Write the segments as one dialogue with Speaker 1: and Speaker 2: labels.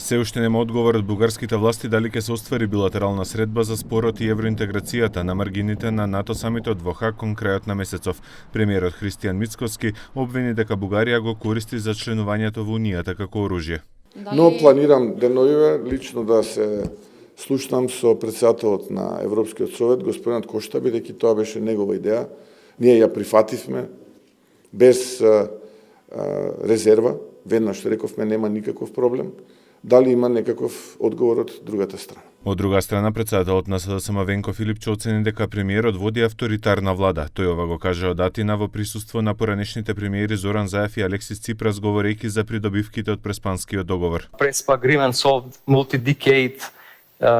Speaker 1: Се уште нема одговор од бугарските власти дали ќе се оствари билатерална средба за спорот и евроинтеграцијата на маргините на НАТО самитот во Хаг кон крајот на месецов. Премиерот Христијан Мицкоски обвини дека Бугарија го користи за членувањето во Унијата како оружје.
Speaker 2: Но планирам деновиве лично да се слушнам со претседателот на Европскиот совет, господинот Кошта, бидејќи тоа беше негова идеја. Ние ја прифативме без резерва. Веднаш што рековме нема никаков проблем. Дали има некаков одговор од другата страна?
Speaker 1: Од друга страна, претседателот на СДСМ Венко Филипче оцени дека премиерот води авторитарна влада. Тој ова го кажа од Атина во присуство на поранешните премиери Зоран Заев и Алексис Ципрас, говорејќи за придобивките од Преспанскиот договор.
Speaker 3: Prespa agreement solved multi-decade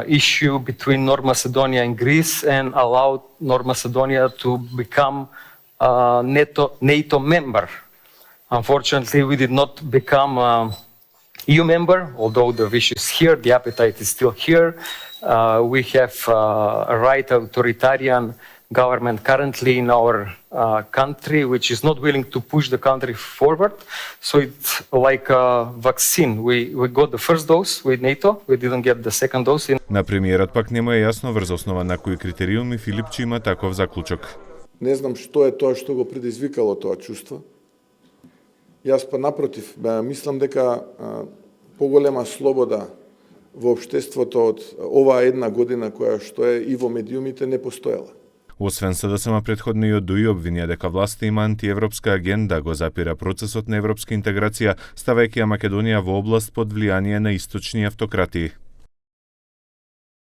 Speaker 3: issue between North Macedonia and Greece and allowed North Macedonia to become a NATO member. Unfortunately, we did not become EU member, although the wish is here, the appetite is still here. We have a right authoritarian government currently in our country, which is not willing to push the country forward. So it's like a vaccine. We got the first dose with NATO, we didn't get the second dose.
Speaker 1: На премиерот пак не му е јасно врз основа на кои критериуми Филипче има таков заклучок.
Speaker 2: Не знам што е тоа што го предизвикало тоа чувство. Јас па напротив, мислам дека поголема слобода во општеството од оваа една година која што е и во медиумите не постоела.
Speaker 1: Освен СДСМ претходниот ДУИ обвинија дека власта има антиевропска агенда, го запира процесот на европска интеграција, ставајќи ја Македонија во област под влијание на источни автократии.